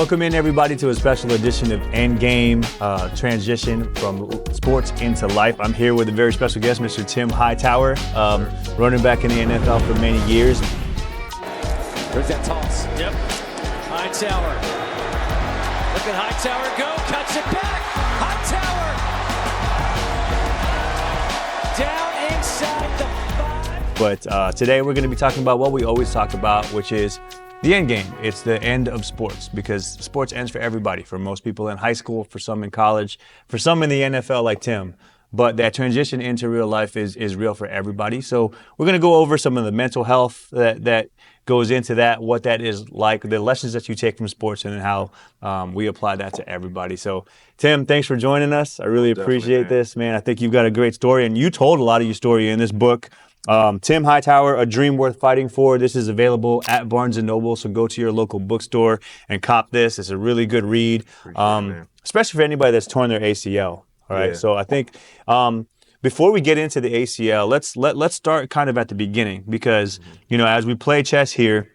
Welcome in, everybody, to a special edition of EndGame, transition from sports into life. I'm here with a very special guest, Mr. Tim Hightower, running back in the NFL for many years. There's that toss. Yep. Hightower. Look at Hightower go. Cuts it back. Hightower. Down inside the 5. But today we're going to be talking about what we always talk about, which is the end game. It's the end of sports, because sports ends for everybody, for most people in high school, for some in college, for some in the NFL like Tim. But that transition into real life is real for everybody. So we're going to go over some of the mental health that goes into that, what that is like, the lessons that you take from sports, and how we apply that to everybody. So Tim, thanks for joining us. I really appreciate this, man. I think you've got a great story, and you told a lot of your story in this book. Tim Hightower, A Dream Worth Fighting For. This is available at Barnes & Noble, so go to your local bookstore and cop this. It's a really good read, especially for anybody that's torn their ACL. All right, so I think before we get into the ACL, let's start kind of at the beginning, because you know, as we play chess here,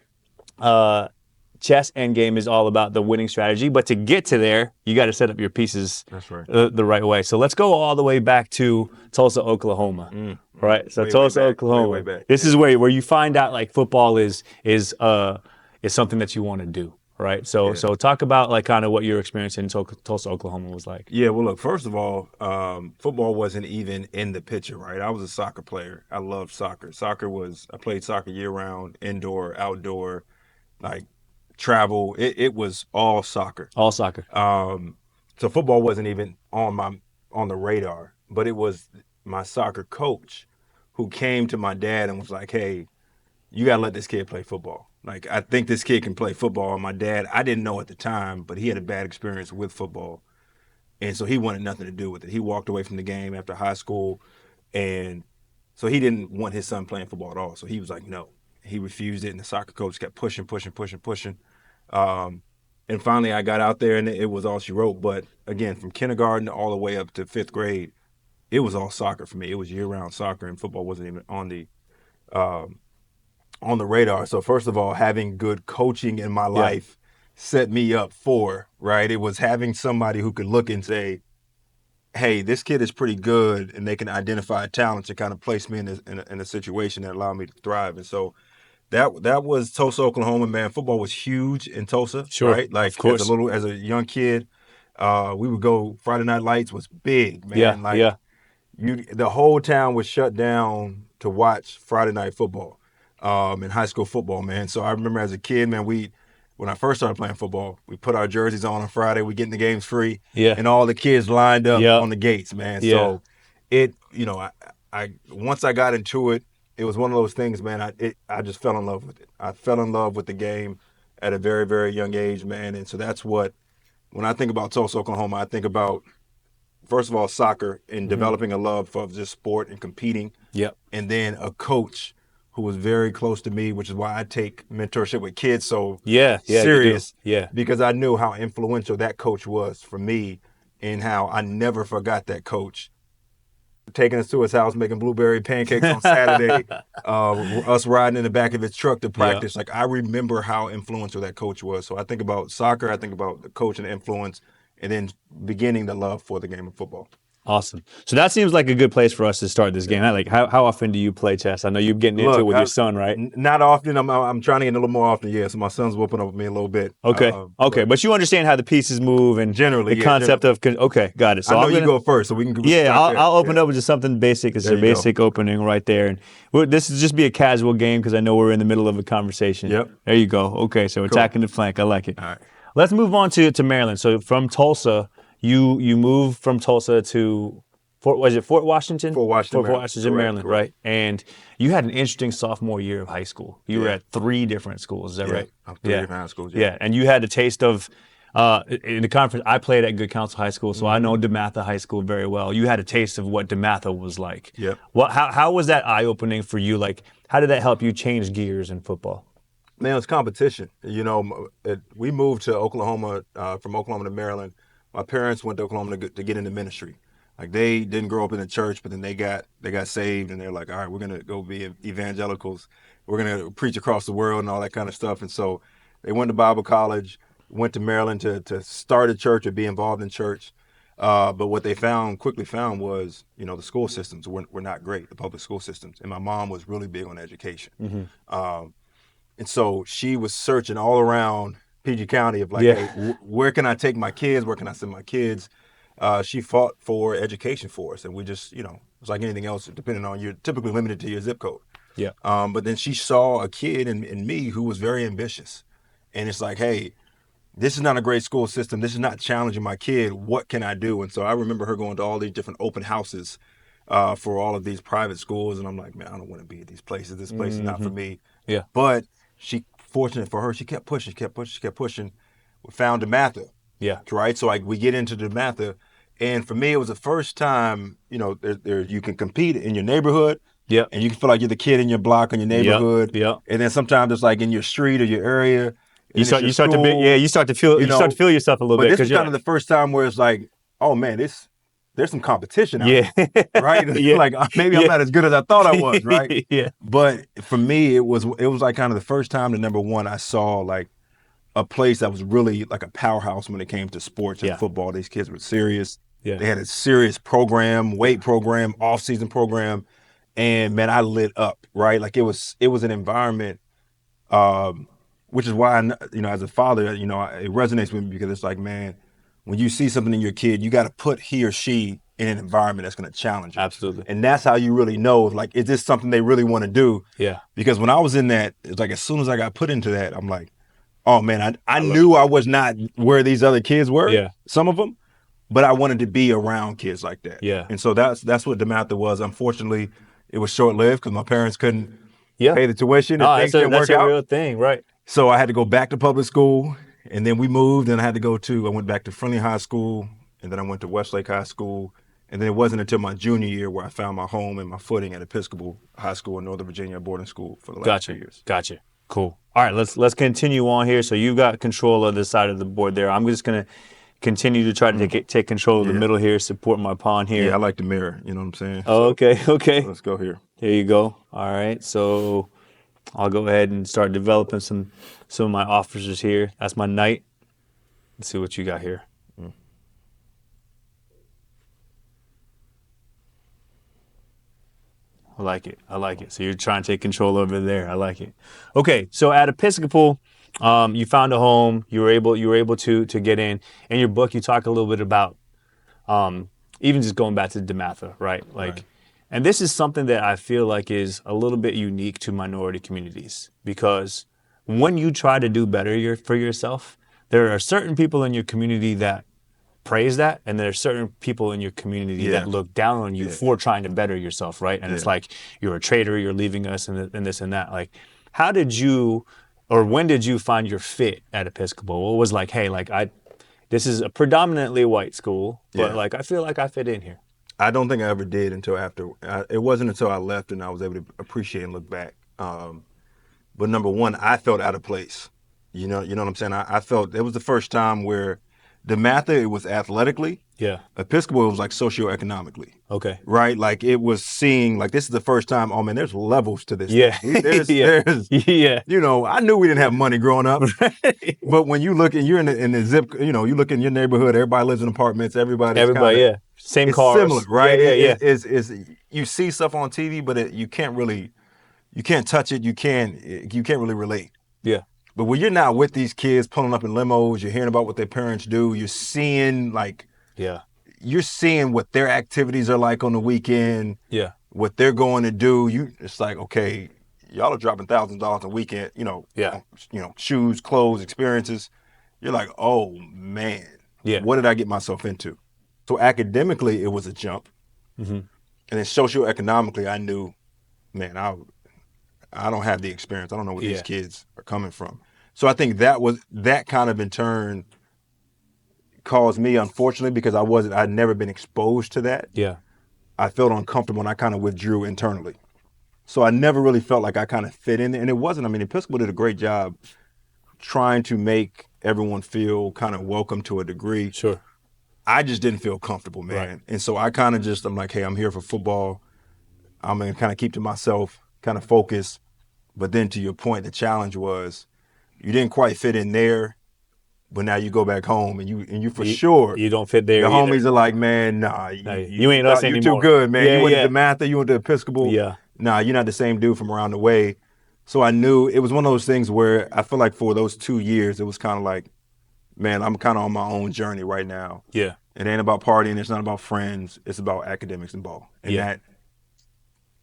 chess endgame is all about the winning strategy. But to get to there, you got to set up your pieces the right way. So let's go all the way back to Tulsa, Oklahoma. Right, so Tulsa, Oklahoma. Way back. This is where you find out like football is something that you want to do. Right, so talk about like kind of what your experience in Tulsa, Oklahoma was like. Yeah, well, look, first of all, football wasn't even in the picture, right? I was a soccer player. I loved soccer. I played soccer year-round, indoor, outdoor, like travel. It was all soccer. All soccer. So football wasn't even on the radar, but it was my soccer coach who came to my dad and was like, hey, you got to let this kid play football. Like, I think this kid can play football. And my dad, I didn't know at the time, but he had a bad experience with football. And so he wanted nothing to do with it. He walked away from the game after high school. And so he didn't want his son playing football at all. So he was like, no. He refused it. And the soccer coach kept pushing. And finally I got out there and it was all she wrote. But again, from kindergarten all the way up to 5th grade, it was all soccer for me. It was year-round soccer, and football wasn't even on the radar. So first of all, having good coaching in my life set me up for, right? It was having somebody who could look and say, hey, this kid is pretty good, and they can identify talents and kind of place me in a situation that allowed me to thrive. And so that was Tulsa, Oklahoma, man. Football was huge in Tulsa, right? Like, of course. As a young kid, we would go, Friday Night Lights was big, man. The whole town was shut down to watch Friday Night Football. In high school football, man. So I remember as a kid, man, when I first started playing football, we put our jerseys on Friday, we get in the games free, and all the kids lined up on the gates, man. So I once I got into it, it was one of those things, man, I just fell in love with it. I fell in love with the game at a very, very young age, man. And so that's when I think about Tulsa, Oklahoma, I think about, first of all, soccer and developing a love for just sport and competing. And then a coach who was very close to me, which is why I take mentorship with kids so serious. Because I knew how influential that coach was for me, and how I never forgot that coach. Taking us to his house, making blueberry pancakes on Saturday, us riding in the back of his truck to practice. Like, I remember how influential that coach was. So I think about soccer, I think about the coach and the influence, and then beginning the love for the game of football. Awesome. So that seems like a good place for us to start this game. Like, how often do you play chess? I know you're getting into it with your son, right? Not often. I'm trying to get a little more often, So my son's whooping up with me a little bit. Okay. But you understand how the pieces move and generally the concept of. Okay, got it. So I know you go first, so we can. I'll open up with just something basic. It's a basic opening right there, and this is just be a casual game because I know we're in the middle of a conversation. There you go. Okay, so attacking the flank. I like it. All right. Let's move on to Maryland. So from Tulsa. You moved from Tulsa to Fort Washington? Fort Washington, Maryland, right? And you had an interesting sophomore year of high school. You were at 3 different schools, is that right? 3 different high schools, Yeah, and you had a taste of, in the conference, I played at Good Counsel High School, so I know DeMatha High School very well. You had a taste of what DeMatha was like. How was that eye-opening for you? Like, how did that help you change gears in football? Man, it's competition. We moved to Oklahoma, from Oklahoma to Maryland. My parents went to Oklahoma to get into ministry. Like, they didn't grow up in the church, but then they got saved, and they're like, all right, we're gonna go be evangelicals. We're gonna preach across the world and all that kind of stuff. And so they went to Bible college. went to Maryland to start a church or be involved in church. But what they quickly found was, the school systems were not great, the public school systems. And my mom was really big on education. And so she was searching all around PG County of like, hey, where can I take my kids? Where can I send my kids? She fought for education for us. And we just, it's like anything else, depending on, you're typically limited to your zip code. Yeah. But then she saw a kid in me who was very ambitious. And it's like, hey, this is not a great school system. This is not challenging my kid. What can I do? And so I remember her going to all these different open houses for all of these private schools. And I'm like, man, I don't want to be at these places. This place is not for me. Yeah. But fortunate for her, she kept pushing. We found DeMatha. Yeah. Right? So we get into DeMatha. And for me, it was the first time, you can compete in your neighborhood. Yeah. And you can feel like you're the kid in your block or your neighborhood. Yeah. And then sometimes it's like in your street or your area. You start to feel yourself a little bit. But this is kind of the first time where it's like, oh man, there's some competition out here, right? Like maybe I'm not as good as I thought I was, right? Yeah. But for me, it was like kind of the first time that, number one, I saw like a place that was really like a powerhouse when it came to sports and football. These kids were serious. Yeah. They had a serious program, weight program, off-season program, and man, I lit up, right? Like it was an environment. Which is why, as a father, it resonates with me because it's like, man, when you see something in your kid, you got to put he or she in an environment that's going to challenge you. Absolutely. And that's how you really know, like, is this something they really want to do? Yeah. Because when I was in that, it's like as soon as I got put into that, I'm like, oh man, I knew I was not where these other kids were, some of them, but I wanted to be around kids like that. Yeah. And so that's what DeMatha was. Unfortunately, it was short-lived because my parents couldn't pay the tuition and things didn't work out. That's a real thing, right? So I had to go back to public school, and then we moved, and I went back to Friendly High School, and then I went to Westlake High School, and then it wasn't until my junior year where I found my home and my footing at Episcopal High School in Northern Virginia, boarding school for the last 2 years. Gotcha. Cool. All right, let's continue on here. So you've got control of this side of the board there. I'm just going to continue to try to take control of the middle here, support my pawn here. Yeah, I like the mirror, you know what I'm saying? Oh, okay. So let's go here. Here you go. All right, so I'll go ahead and start developing some of my officers here. That's my knight. Let's see what you got here. I like it. So you're trying to take control over there. I like it. Okay, so at Episcopal, you found a home. You were able to get in. In your book, you talk a little bit about even just going back to DeMatha, right? Like, and this is something that I feel like is a little bit unique to minority communities because when you try to do better for yourself, there are certain people in your community that praise that, and there are certain people in your community that look down on you for trying to better yourself, right? And it's like, you're a traitor, you're leaving us, and this and that. Like, how did you, or when did you find your fit at Episcopal? What was like, hey, like this is a predominantly white school, but like I feel like I fit in here. I don't think I ever did until after. It wasn't until I left and I was able to appreciate and look back. But number one, I felt out of place. You know what I'm saying? I felt it was the first time where DeMatha, it was athletically. Yeah. Episcopal, it was like socioeconomically. Okay. Right? Like it was seeing, like this is the first time, oh man, there's levels to this. Yeah. There's, I knew we didn't have money growing up. But when you look and you're in the zip, you look in your neighborhood, everybody lives in apartments, everybody, same it's cars. Similar, right? Yeah. It's you see stuff on TV, but you can't touch it, you can't really relate. Yeah. But when you're not with these kids pulling up in limos, you're hearing about what their parents do, you're seeing you're seeing what their activities are like on the weekend, what they're going to do. It's like, okay, y'all are dropping thousands of dollars a weekend, shoes, clothes, experiences. You're like, oh man, what did I get myself into? So academically, it was a jump. Mm-hmm. And then socioeconomically, I knew, man, I don't have the experience. I don't know where these kids are coming from. So I think that kind of in turn caused me, unfortunately, because I'd never been exposed to that. Yeah. I felt uncomfortable and I kind of withdrew internally. So I never really felt like I kind of fit in there. And it wasn't, Episcopal did a great job trying to make everyone feel kind of welcome to a degree. Sure. I just didn't feel comfortable, man. Right. And so I kind of I'm like, hey, I'm here for football. I'm going to kind of keep to myself, kind of focus. But then to your point, the challenge was you didn't quite fit in there. But now you go back home and you for sure you don't fit there. Your either. homies are like, man, nah, You ain't us you anymore. too good, man. Yeah, You went yeah. to DeMatha, you went to Episcopal. Yeah. Nah, you're not the same dude from around the way. So I knew it was one of those things where I feel like for those 2 years, it was kind of like, man, I'm kind of on my own journey right now. Yeah. It ain't about partying. It's not about friends. It's about academics and ball. And that,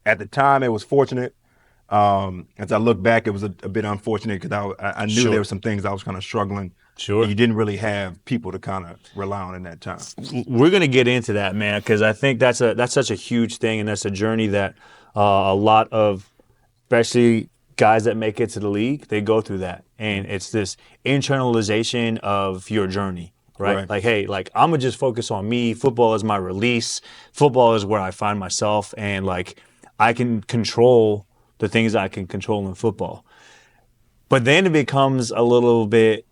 at the time, it was fortunate. As I look back, it was a bit unfortunate because I knew there were some things I was kind of struggling. Sure. And you didn't really have people to kind of rely on in that time. We're gonna get into that, man, because I think that's such a huge thing, and that's a journey that a lot of, especially guys that make it to the league, they go through that, and it's this internalization of your journey, right? Like, hey, like I'm gonna just focus on me. Football is my release. Football is where I find myself, and like I can control the things I can control in football. But then it becomes a little bit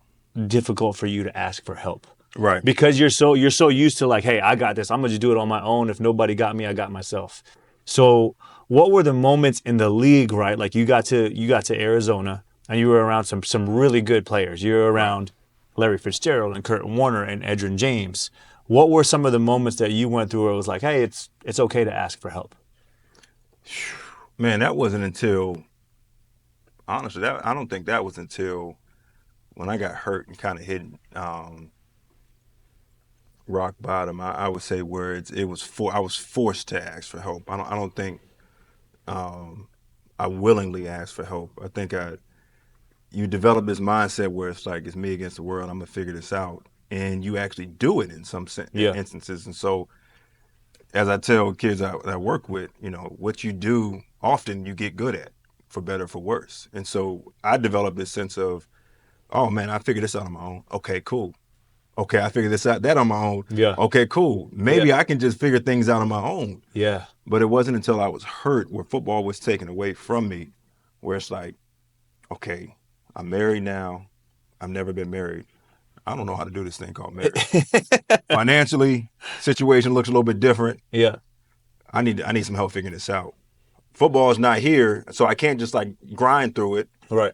difficult for you to ask for help. Right. Because you're so used to like, hey, I got this. I'm gonna just do it on my own. If nobody got me, I got myself. So what were the moments in the league, right? Like you got to Arizona and you were around some really good players. You were around Larry Fitzgerald and Kurt Warner and Edgerrin James. What were some of the moments that you went through where it was like, hey, it's okay to ask for help? Man, that wasn't until, honestly, I don't think that was until when I got hurt and kind of hit rock bottom. I would say where I was forced to ask for help. I don't think I willingly asked for help. I think you develop this mindset where it's like it's me against the world. I'm gonna figure this out, and you actually do it in some instances. And so, as I tell kids that I work with, what you do often you get good at, for better or for worse. And so I developed this sense of, oh man, I figured this out on my own. Okay, cool. Okay, I figured that on my own. Yeah. Okay, cool. Maybe I can just figure things out on my own. Yeah. But it wasn't until I was hurt, where football was taken away from me, where it's like, okay, I'm married now. I've never been married. I don't know how to do this thing called marriage. Financially, situation looks a little bit different. Yeah. I need some help figuring this out. Football is not here, so I can't just like grind through it. Right.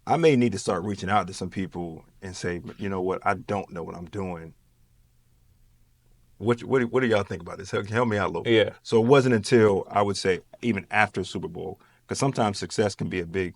I may need to start reaching out to some people and say, you know what, I don't know what I'm doing. What do y'all think about this? Help me out a little bit. Yeah. So it wasn't until, I would say, even after Super Bowl, because sometimes success can be a big,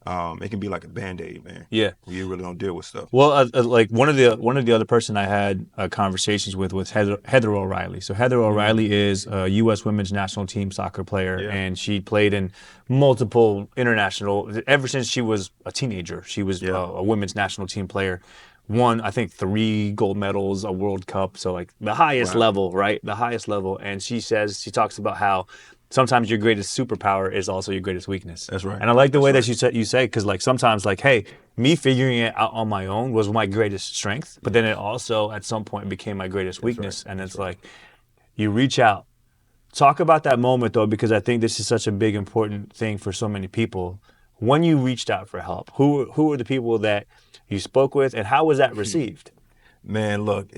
it can be like a Band-Aid, man. Yeah. You really don't deal with stuff. Well, like one of the other person I had conversations with was Heather O'Reilly. So Heather O'Reilly is a U.S. women's national team soccer player, and she played in multiple international. Ever since she was a teenager, she was a women's national team player. Won, I think, 3 gold medals, a World Cup. So like the highest level, right? The highest level. And she talks about how sometimes your greatest superpower is also your greatest weakness. That's right. And I like the way that you say, because like sometimes like, hey, me figuring it out on my own was my greatest strength, but then it also at some point became my greatest weakness. And it's like, you reach out. Talk about that moment though, because I think this is such a big, important thing for so many people. When you reached out for help, who were the people that you spoke with, and how was that received? Man, look,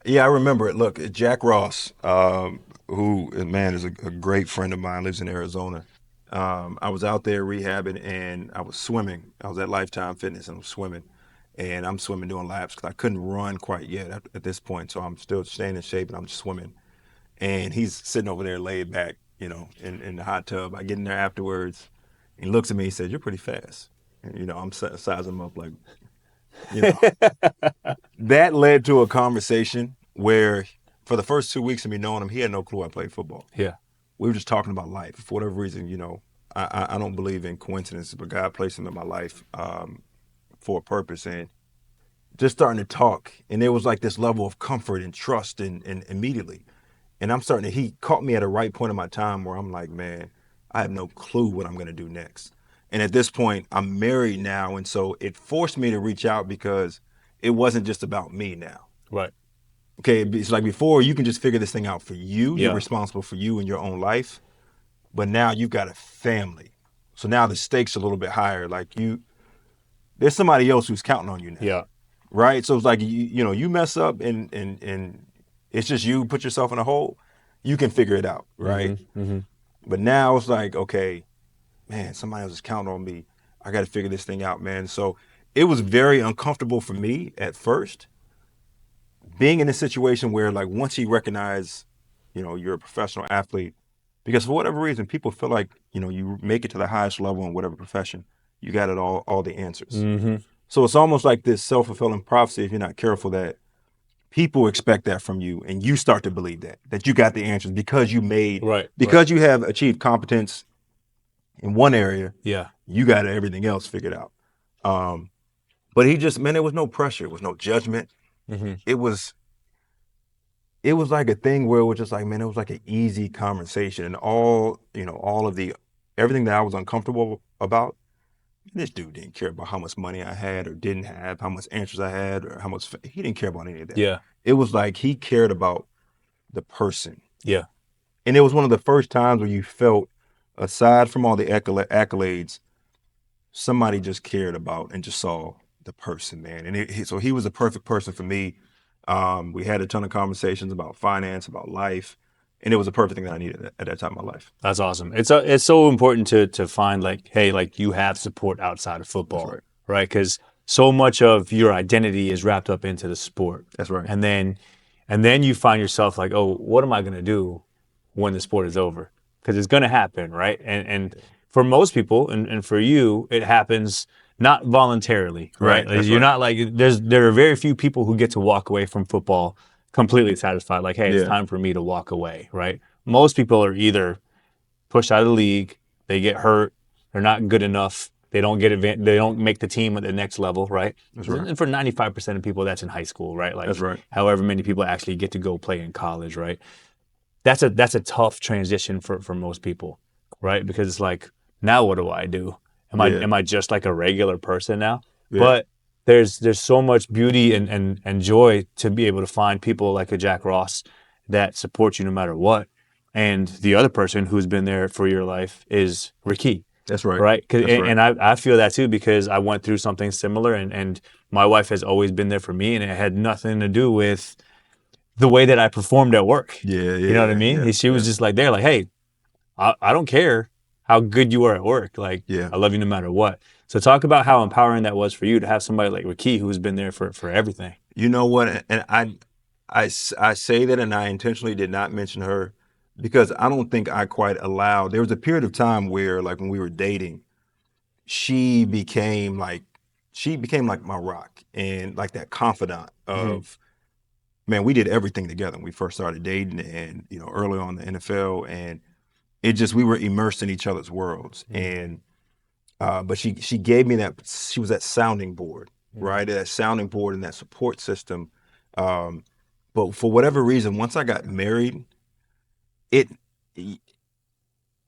yeah, I remember it. Look, Jack Ross, who, man, is a great friend of mine, lives in Arizona. I was out there rehabbing, and I was swimming. I was at Lifetime Fitness, and I was swimming. And I'm swimming doing laps because I couldn't run quite yet at this point, so I'm still staying in shape, and I'm just swimming. And he's sitting over there laid back, in the hot tub. I get in there afterwards, and he looks at me, he says, "You're pretty fast." And, I'm sizing him up like, That led to a conversation where for the first 2 weeks of me knowing him, he had no clue I played football. Yeah. We were just talking about life. For whatever reason, I don't believe in coincidences, but God placed him in my life for a purpose. And just starting to talk, and there was like this level of comfort and trust and immediately. And he caught me at a right point in my time where I'm like, man, I have no clue what I'm going to do next. And at this point, I'm married now, and so it forced me to reach out because it wasn't just about me now. Right. Okay, it's like before, you can just figure this thing out for you. Yeah. You're responsible for you and your own life. But now you've got a family. So now the stakes are a little bit higher. Like there's somebody else who's counting on you now. Yeah. Right? So it's like, you mess up and it's just you put yourself in a hole, you can figure it out, right? Mm-hmm. But now it's like, okay, man, somebody else is counting on me. I got to figure this thing out, man. So it was very uncomfortable for me at first, being in a situation where like once he recognized, you're a professional athlete, because for whatever reason, people feel like, you make it to the highest level in whatever profession, you got it all the answers. Mm-hmm. So it's almost like this self-fulfilling prophecy if you're not careful, that people expect that from you and you start to believe that you got the answers because you have achieved competence in one area. Yeah. You got everything else figured out. But he just, man, there was no pressure. It was no judgment. Mm-hmm. It was like a thing where it was just like, man, it was like an easy conversation, and all of the, everything that I was uncomfortable about, this dude didn't care about how much money I had or didn't have, how much answers I had, or he didn't care about any of that. Yeah. It was like he cared about the person. Yeah. And it was one of the first times where you felt, aside from all the accolades, somebody just cared about and just saw the person, man. And so he was the perfect person for me. We had a ton of conversations about finance, about life, and it was the perfect thing that I needed at that time in my life. That's awesome. It's so important to find like, hey, like you have support outside of football, That's right? Because so much of your identity is wrapped up into the sport. That's right. And then you find yourself like, oh, what am I going to do when the sport is over? Because it's going to happen, right? And for most people, and for you, it happens not voluntarily, right? Like, you're not like, there are very few people who get to walk away from football completely satisfied. Like, hey, it's time for me to walk away, right? Most people are either pushed out of the league, they get hurt, they're not good enough, they don't make the team at the next level, right? That's right. And for 95% of people, that's in high school, right? Like, that's right. However many people actually get to go play in college, right? That's a tough transition for most people, right? Because it's like, now what do I do? Am I just like a regular person now? Yeah. But there's so much beauty and joy to be able to find people like a Jack Ross that support you no matter what. And the other person who's been there for your life is Ricky. That's right. Right? And I feel that too, because I went through something similar, and my wife has always been there for me, and it had nothing to do with the way that I performed at work. Yeah. You know what I mean? She was just like, there, like, hey, I don't care how good you are at work. Like, I love you no matter what. So talk about how empowering that was for you to have somebody like Ricky who's been there for everything. You know what? And I say that, and I intentionally did not mention her because I don't think I quite allowed. There was a period of time where, like, when we were dating, she became like my rock and like that confidant of, man, we did everything together when we first started dating, and early on in the NFL, and we were immersed in each other's worlds. And but she gave me that. She was that sounding board, right? That sounding board and that support system. But for whatever reason, once I got married,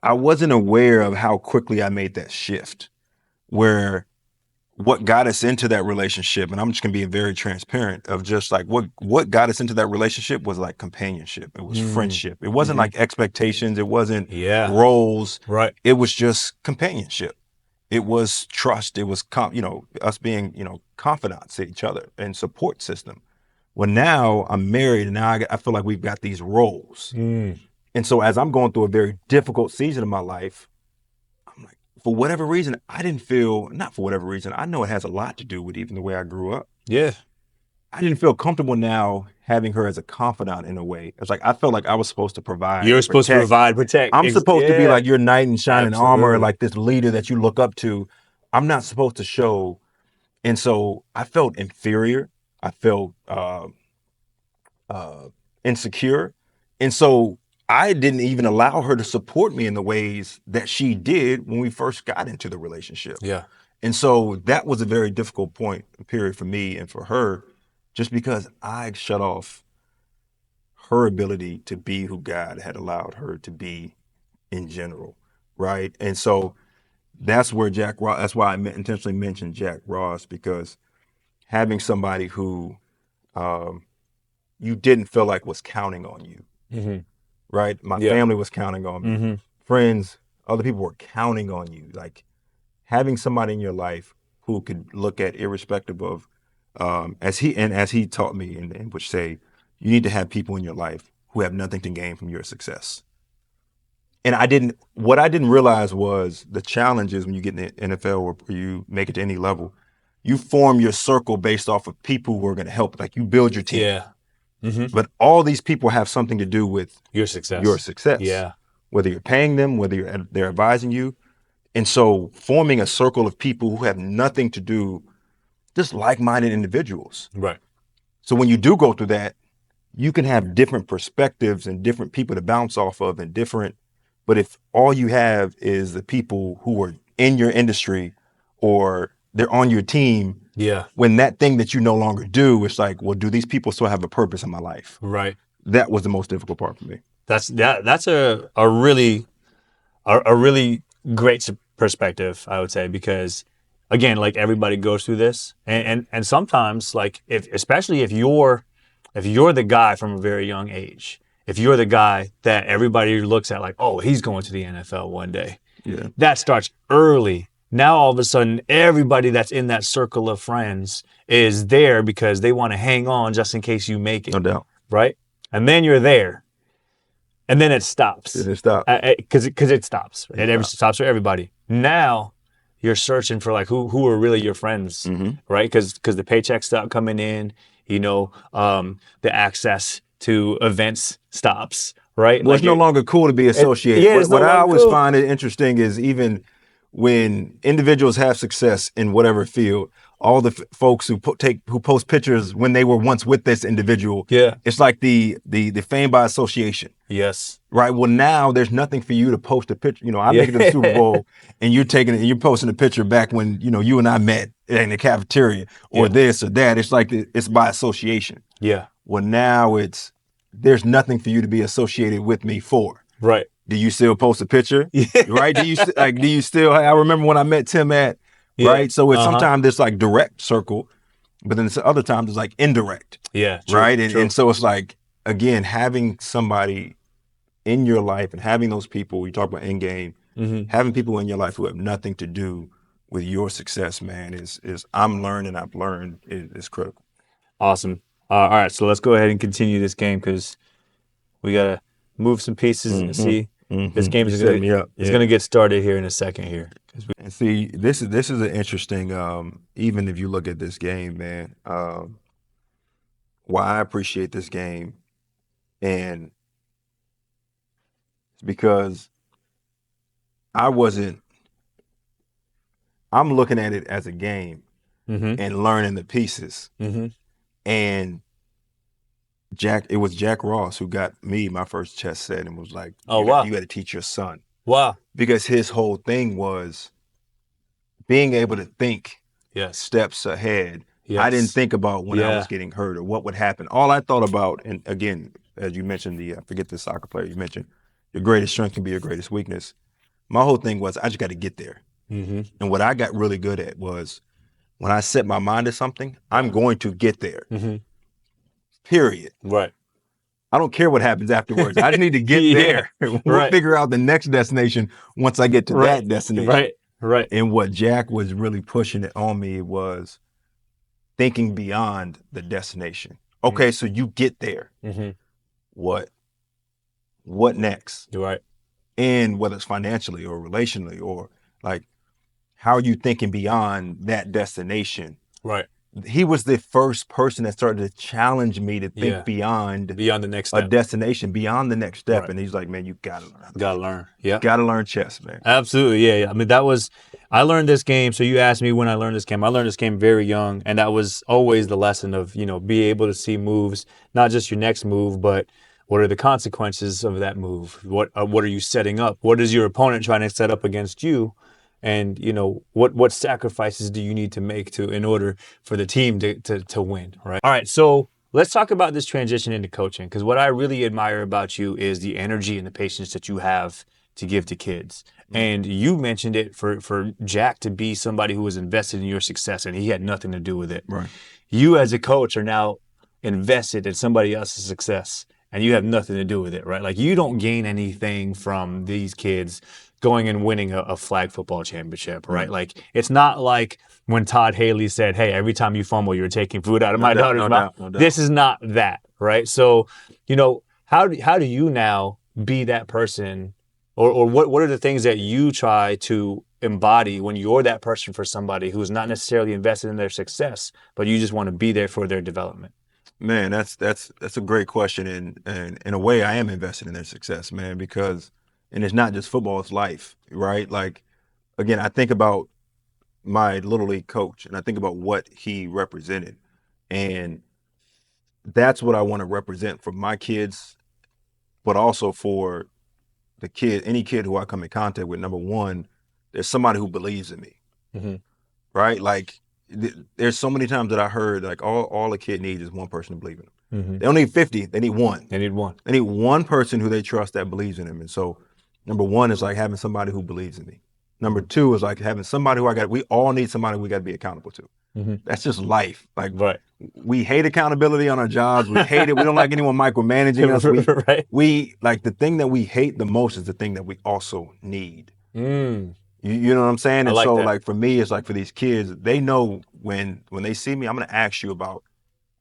I wasn't aware of how quickly I made that shift, where what got us into that relationship, and I'm just gonna be very transparent, of just like what got us into that relationship was like companionship. It was friendship. It wasn't like expectations. It wasn't roles. Right. It was just companionship. It was trust. It was us being confidants to each other and support system. Well, now I'm married, and now I feel like we've got these roles. And so as I'm going through a very difficult season of my life, I'm like, for whatever reason, not for whatever reason, I know it has a lot to do with even the way I grew up. Yeah. I didn't feel comfortable now having her as a confidant in a way. It's like I felt like I was supposed to provide. You're supposed to provide, protect. I'm supposed to be like your knight in shining armor, like this leader that you look up to. I'm not supposed to show. And so I felt inferior. I felt insecure. And so I didn't even allow her to support me in the ways that she did when we first got into the relationship. Yeah. And so that was a very difficult period for me and for her, just because I shut off her ability to be who God had allowed her to be in general, right? And so that's where that's why I intentionally mentioned Jack Ross, because having somebody who you didn't feel like was counting on you, right? My family was counting on me. Friends, other people were counting on you. Like, having somebody in your life who could look at, irrespective of, as he taught me, and would say, you need to have people in your life who have nothing to gain from your success. And what I didn't realize was the challenges when you get in the NFL or you make it to any level. you form your circle based off of people who are going to help. Like you build your team. Yeah. Mm-hmm. But all these people have something to do with Your success. Your success. Yeah. Whether you're paying them, whether they're advising you. And so forming a circle of people who have nothing to do, just like-minded individuals. Right. So when you do go through that, you can have different perspectives and different people to bounce off of and different, but if all you have is the people who are in your industry or they're on your team, yeah, when that thing that you no longer do, it's like, well, do these people still have a purpose in my life? Right. That was the most difficult part for me. That's a really great perspective, I would say, because again, like everybody goes through this, and sometimes, like especially if you're the guy from a very young age, if you're the guy that everybody looks at like, oh, he's going to the NFL one day. Yeah. That starts early. Now all of a sudden, everybody that's in that circle of friends is there because they want to hang on just in case you make it. No doubt. Right? And then you're there. And then it stops. It stops. Because it stops. It stops for everybody. Now you're searching for like who are really your friends, right? Because the paychecks stop coming in, the access to events stops, right? Well, like it's no longer cool to be associated. What I always find it interesting is even when individuals have success in whatever field, all the folks who post pictures when they were once with this individual, it's like the fame by association. Yes. Right. Well, now there's nothing for you to post a picture. I make it to the Super Bowl, and you're posting a picture back when you and I met in the cafeteria or this or that. It's like it's by association. Yeah. Well, now there's nothing for you to be associated with me for. Right. Do you still post a picture? Right? Do you still? I remember when I met Tim right. So it's sometimes it's like direct circle, but then other times it's like indirect. Yeah. True, right. True. And so it's like, again, having somebody in your life and having those people, you talk about EndGame, having people in your life who have nothing to do with your success, man, is I've learned is critical. Awesome. All right, so let's go ahead and continue this game because we got to move some pieces and see. This game is going to get started here in a second here. And see, this is an interesting, even if you look at this game, man, why I appreciate this game, and it's because I'm looking at it as a game and learning the pieces. And it was Jack Ross who got me my first chess set and was like, you got to teach your son. Wow. Because his whole thing was being able to think steps ahead. Yes. I didn't think about when I was getting hurt or what would happen. All I thought about, and again, as you mentioned, I forget the soccer player you mentioned, your greatest strength can be your greatest weakness. My whole thing was I just got to get there. And what I got really good at was when I set my mind to something, I'm going to get there. Period. Right. I don't care what happens afterwards. I just need to get there. We'll figure out the next destination once I get to that destination. Right. And what Jack was really pushing it on me was thinking beyond the destination. Okay, so you get there. What next? Right. And whether it's financially or relationally or like, how are you thinking beyond that destination? Right. He was the first person that started to challenge me to think beyond the next step. A destination, beyond the next step. Right. And he's like, man, you gotta learn. Gotta learn. Yeah. Gotta learn chess, man. Absolutely. Yeah. I mean, I learned this game. So you asked me when I learned this game. I learned this game very young. And that was always the lesson of, be able to see moves, not just your next move, but what are the consequences of that move? What are you setting up? What is your opponent trying to set up against you? And, what sacrifices do you need to make in order for the team to win, right? All right, so let's talk about this transition into coaching, because what I really admire about you is the energy and the patience that you have to give to kids. And you mentioned it for Jack to be somebody who was invested in your success, and he had nothing to do with it. Right. You as a coach are now invested in somebody else's success, and you have nothing to do with it, right? Like, you don't gain anything from these kids going and winning a flag football championship, right? Like, it's not like when Todd Haley said, hey, every time you fumble, you're taking food out of my daughter's mouth. No doubt. This is not that, right? So, how do you now be that person Or what are the things that you try to embody when you're that person for somebody who's not necessarily invested in their success, but you just want to be there for their development? Man, that's a great question, and in a way, I am invested in their success, man, because and it's not just football; it's life, right? Like, again, I think about my little league coach, and I think about what he represented, and that's what I want to represent for my kids, but also for any kid who I come in contact with. Number one, there's somebody who believes in me, Mm-hmm. right? Like, there's so many times that I heard like all a kid needs is one person to believe in them. Mm-hmm. They don't need 50; they need one. They need one. They need one person who they trust that believes in them. And so, number one is like having somebody who believes in me. Number two is like having somebody we all need somebody we got to be accountable to. Mm-hmm. That's just life. Like, Right. we hate accountability on our jobs. We hate it. We don't like anyone micromanaging us. Right. We like the thing that we hate the most is the thing that we also need. You know what I'm saying? I And like so that. like for me, it's like for these kids, they know when they see me, I'm gonna ask you about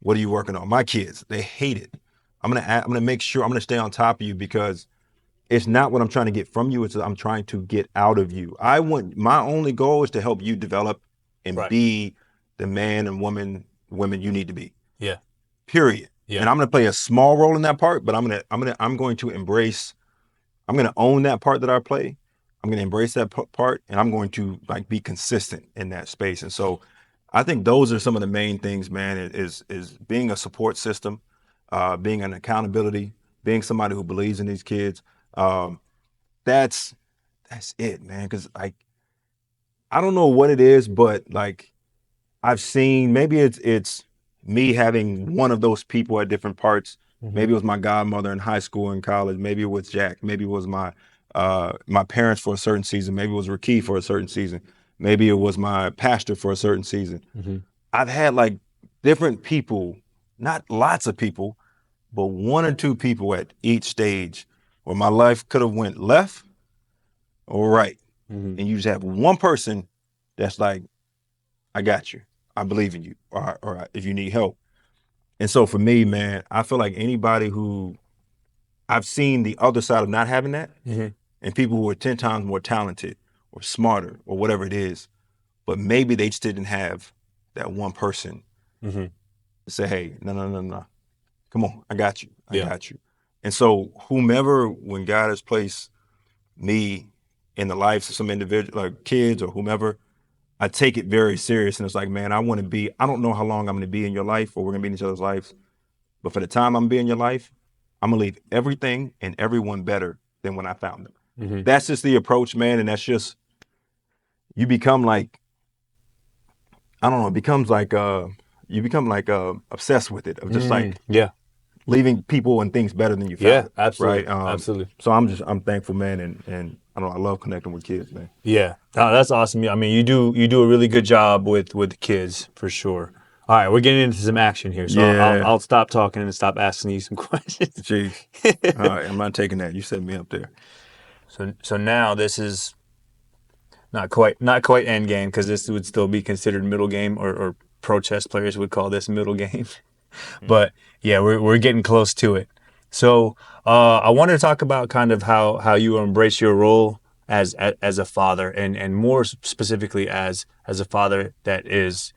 what are you working on? My kids, they hate it. I'm gonna make sure I'm gonna stay on top of you because it's not what I'm trying to get from you, it's what I'm trying to get out of you. My only goal is to help you develop and Right. be the man and women you need to be. Yeah. Period. Yeah. And I'm gonna play a small role in that part, but I'm going to embrace, I'm gonna own that part that I play. I'm gonna embrace that part, and I'm going to like be consistent in that space. And so, I think those are some of the main things, man. Is being a support system, being an accountability, being somebody who believes in these kids. That's it, man. Because like I don't know what it is, but like I've seen maybe it's me having one of those people at different parts. Mm-hmm. Maybe it was my godmother in high school and college. Maybe it was Jack. Maybe it was my parents for a certain season. Maybe it was Rakeem for a certain season. Maybe it was my pastor for a certain season. Mm-hmm. I've had like different people, not lots of people, but one or two people at each stage where my life could have went left or right. Mm-hmm. And you just have one person that's like, I got you. I believe in you. Or if you need help. And so for me, man, I feel like anybody who I've seen the other side of not having that, Mm-hmm. and people who are 10 times more talented or smarter or whatever it is, but maybe they just didn't have that one person Mm-hmm. to say, hey, no. Come on, I got you. I Yeah. got you. And so whomever, when God has placed me in the lives of some individual, like kids or whomever, I take it very serious. And it's like, man, I don't know how long I'm going to be in your life or we're going to be in each other's lives. But for the time I'm going to be in your life, I'm going to leave everything and everyone better than when I found them. Mm-hmm. That's just the approach, man. And that's just, you become like, I don't know, it becomes like, you become like obsessed with it, of just like yeah. leaving people and things better than you found. Yeah, absolutely. Right? Absolutely. So I'm thankful, man. And I don't know, I love connecting with kids, man. Yeah. Oh, that's awesome. I mean, you do a really good job with the kids for sure. All right, we're getting into some action here, so Yeah. I'll stop talking and stop asking you some questions. Jeez. All right, I'm not taking that. You set me up there. So now this is not quite EndGame because this would still be considered middle game, or pro chess players would call this middle game. But yeah, we're getting close to it. So I wanted to talk about kind of how you embrace your role as a father, and more specifically as a father that is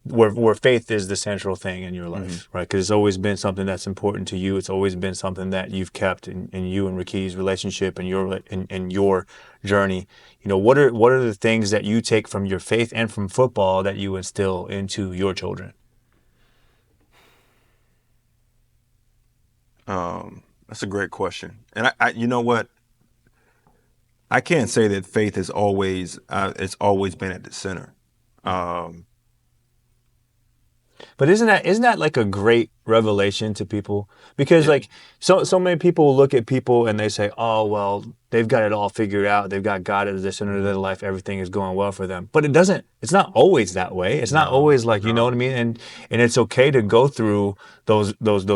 where faith is the central thing in your life, right? Because it's always been something that's important to you. It's always been something that you've kept in you and Rakeem's relationship and your journey. You know, what are the things that you take from your faith and from football that you instill into your children? That's a great question. And I you know what? I can't say that faith is always it's always been at the center. But isn't that like a great revelation to people? Because like so many people look at people and they say, oh well, they've got it all figured out. They've got God at the center of their life. Everything is going well for them. But it doesn't. It's not always that way. It's not always like, you know what I mean. And it's okay to go through those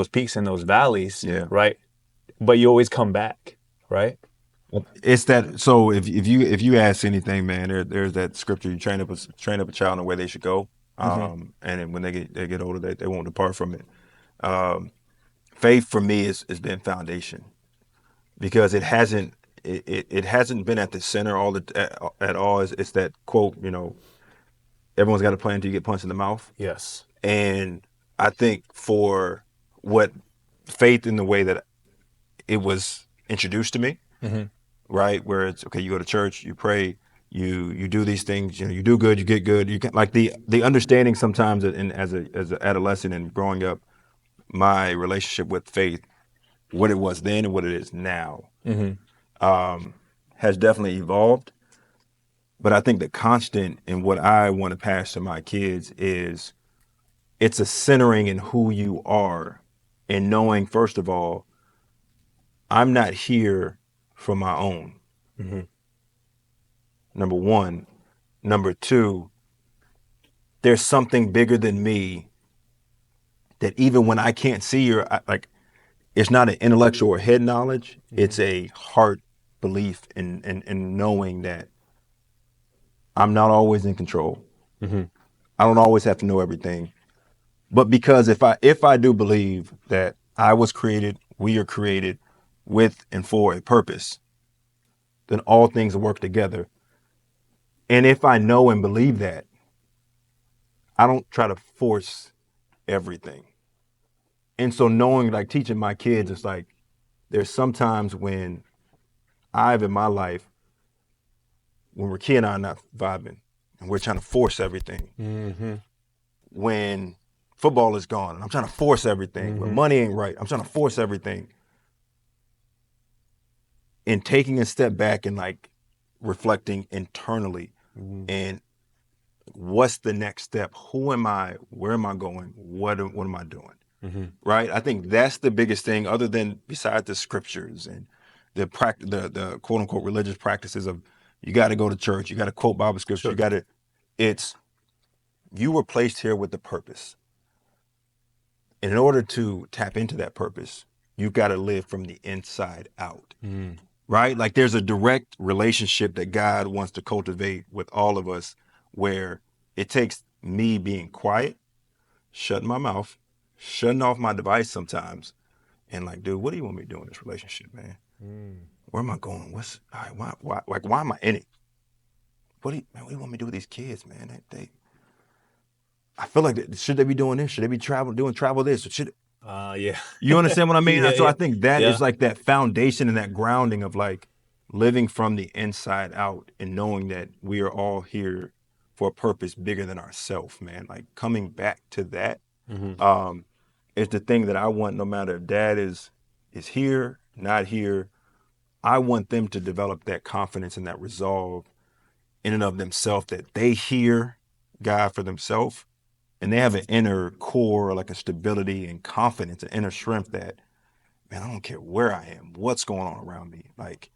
peaks and those valleys, right? But you always come back, right? It's that. So if you ask anything, man, there's that scripture: you train up a child in the way they should go, and then when they get older, they won't depart from it. Faith for me has been foundation. because it hasn't been at the center at all. It's that quote, everyone's got a plan until you get punched in the mouth. Yes. And I think for what faith in the way that it was introduced to me, right? Where it's okay, you go to church, you pray, you do these things, you do good, you get good. You can like the understanding sometimes as an adolescent and growing up, my relationship with faith, what it was then and what it is now, has definitely evolved. But I think the constant in what I want to pass to my kids is it's a centering in who you are and knowing, first of all, I'm not here for my own. Number one. Number two, there's something bigger than me that even when I can't see it's not an intellectual or head knowledge. It's a heart belief in knowing that I'm not always in control. I don't always have to know everything. But because if I do believe that we are created with and for a purpose, then all things work together. And if I know and believe that, I don't try to force everything. And so knowing, like teaching my kids, it's like there's sometimes when in my life, when Ricky and I are not vibing and we're trying to force everything. When football is gone and I'm trying to force everything. When money ain't right, I'm trying to force everything. And taking a step back and like reflecting internally and what's the next step? Who am I? Where am I going? What am I doing? Right? I think that's the biggest thing, other than besides the scriptures and the quote unquote religious practices of you got to go to church, you got to quote Bible scripture, you were placed here with the purpose. And in order to tap into that purpose, you've got to live from the inside out. Right? Like there's a direct relationship that God wants to cultivate with all of us where it takes me being quiet, shutting my mouth, shutting off my device sometimes, and like, dude, what do you want me to do in this relationship, man? Where am I going? Why am I in it? What do you want me to do with these kids, man? I feel like should they be doing this? Should they be doing travel this? Yeah. You understand what I mean? Yeah, so yeah. I think that is like that foundation and that grounding of like living from the inside out and knowing that we are all here for a purpose bigger than ourselves, man. Like coming back to that is the thing that I want. No matter if dad is here, not here, I want them to develop that confidence and that resolve in and of themselves that they hear God for themselves. And they have an inner core, like a stability and confidence, an inner strength that, man, I don't care where I am, what's going on around me. Like,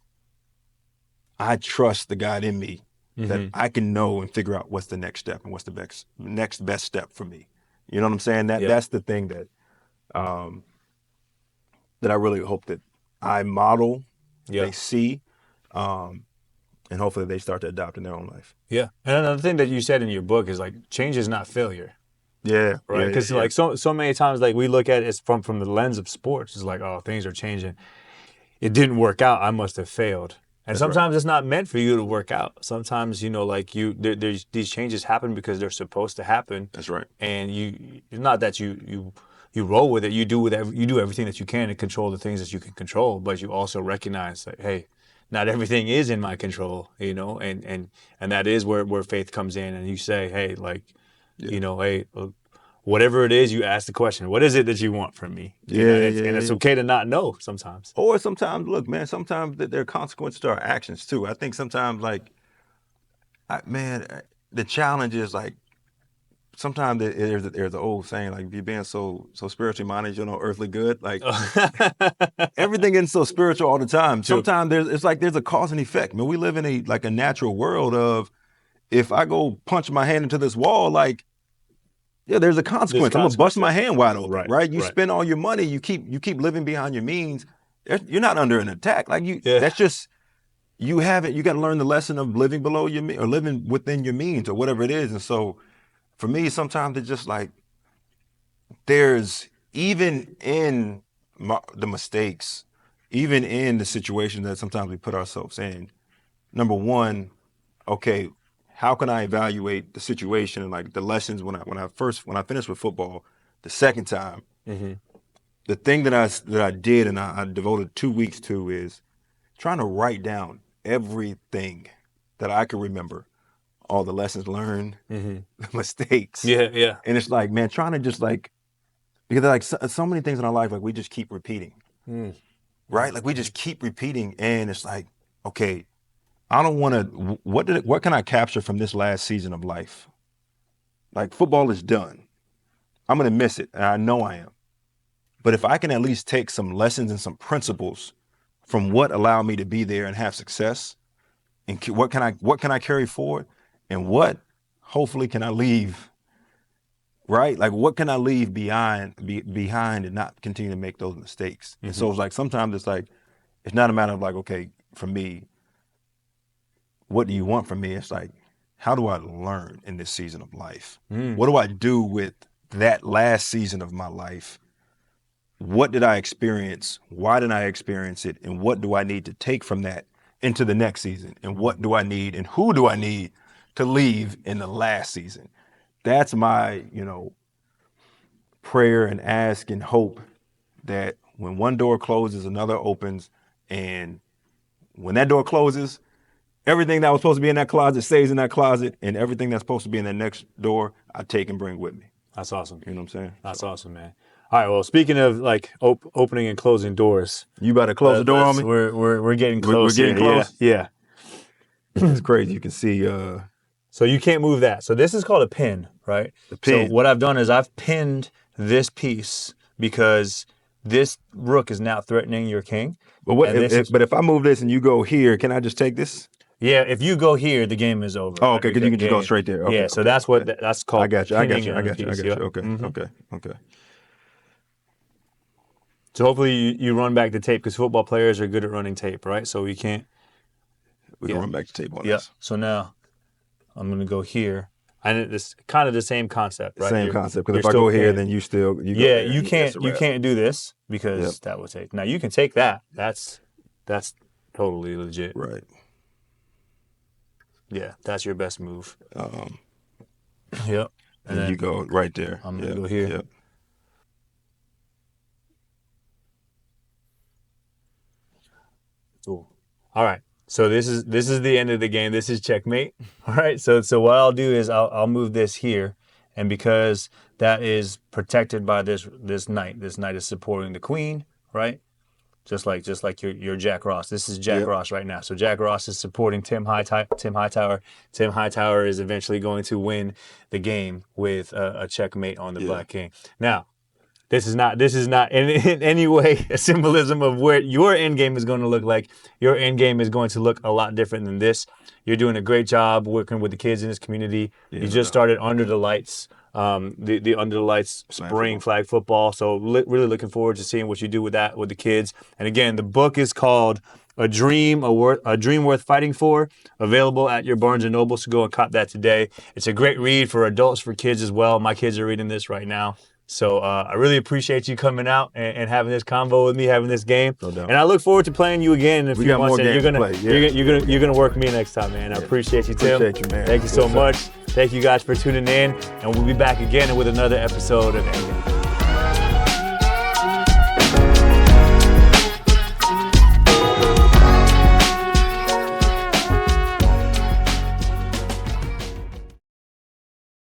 I trust the God in me that I can know and figure out what's the next step and what's the next best step for me. You know what I'm saying? That's the thing that that I really hope that I model, they see, and hopefully they start to adopt in their own life. Yeah. And another thing that you said in your book is like change is not failure. Yeah. Right. Because like so many times like we look at it from the lens of sports. It's like, oh, things are changing. It didn't work out. I must have failed. And That's sometimes right. it's not meant for you to work out. Sometimes, like there's these changes happen because they're supposed to happen. That's right. And it's not that you roll with it. You do everything that you can to control the things that you can control, but you also recognize that, hey, not everything is in my control, and that is where faith comes in. And you say, hey, like, hey, whatever it is, you ask the question, what is it that you want from me? And it's okay to not know sometimes. Or sometimes, look, man, sometimes there are consequences to our actions too. I think sometimes, like, the challenge is like, sometimes there's an old saying, like, if you're being so spiritually minded, you'll know earthly good. Like, everything isn't so spiritual all the time. True. Sometimes there's a cause and effect. Man, we live in a natural world of, if I go punch my hand into this wall, like, yeah, there's a consequence. I'm gonna bust my hand wide open, right? You spend all your money, you keep living behind your means. You're not under an attack. Like that's just you haven't. You got to learn the lesson of living below your or living within your means or whatever it is. And so, for me, sometimes it's just like there's even in the mistakes even in the situation that sometimes we put ourselves in, number one, okay, how can I evaluate the situation and like the lessons when I finished with football the second time? Mm-hmm. The thing that I did and I devoted 2 weeks to is trying to write down everything that I could remember, all the lessons learned, the mistakes. Yeah. And it's like, man, trying to just like, because like so many things in our life, like we just keep repeating, right? Like we just keep repeating, and it's like, okay, I don't want to. What can I capture from this last season of life? Like football is done. I'm gonna miss it, and I know I am. But if I can at least take some lessons and some principles from what allowed me to be there and have success, and what can I carry forward, and what hopefully can I leave, right? Like what can I leave behind and not continue to make those mistakes? And so it's like sometimes it's like it's not a matter of like, okay, for me, what do you want from me? It's like, how do I learn in this season of life? What do I do with that last season of my life? What did I experience? Why did I experience it? And what do I need to take from that into the next season? And what do I need and who do I need to leave in the last season? That's my, prayer and ask and hope that when one door closes, another opens. And when that door closes, everything that was supposed to be in that closet stays in that closet, and everything that's supposed to be in the next door, I take and bring with me. That's awesome. You know what I'm saying? That's awesome, man. All right. Well, speaking of like opening and closing doors, you about to close the door on me? We're getting close. We're getting close. Yeah. It's crazy. You can see. So you can't move that. So this is called a pin, right? The pin. So what I've done is I've pinned this piece because this rook is now threatening your king. But but if I move this and you go here, can I just take this? Yeah, if you go here, the game is over. Oh, okay, because you can just go straight there. Okay, yeah, so that's what that's called. I got you. I got you. Yep. Okay. So hopefully you run back the tape because football players are good at running tape, right? So we can run back the tape on this. So now I'm going to go here. And it's kind of the same concept, right? Same concept. Because if I go here, then you can't do this because that would take. Now you can take that. That's totally legit. Right. Yeah, that's your best move. Yep. And then you go right there. I'm gonna go here. Yep. Cool. All right. So this is the end of the game. This is checkmate. All right. So what I'll do is I'll move this here, and because that is protected by this knight. This knight is supporting the queen, right? Just like your Jack Ross. This is Jack Ross right now. So Jack Ross is supporting Tim Hightower. Tim Hightower is eventually going to win the game with a checkmate on the Black King. Now, this is not in any way a symbolism of where your end game is going to look like. Your end game is going to look a lot different than this. You're doing a great job working with the kids in this community. You just started Under the Lights. The Under the Lights spring flag football. So really looking forward to seeing what you do with that with the kids. And again, the book is called A Dream Worth Fighting For, available at your Barnes & Noble. So go and cop that today. It's a great read for adults, for kids as well. My kids are reading this right now. So I really appreciate you coming out and having this convo with me, having this game. No doubt. And I look forward to playing you again in a few months. You're gonna work me next time, man. I appreciate you, Tim. Appreciate you, man. Thank you so much. Thank you guys for tuning in, and we'll be back again with another episode of EndGame.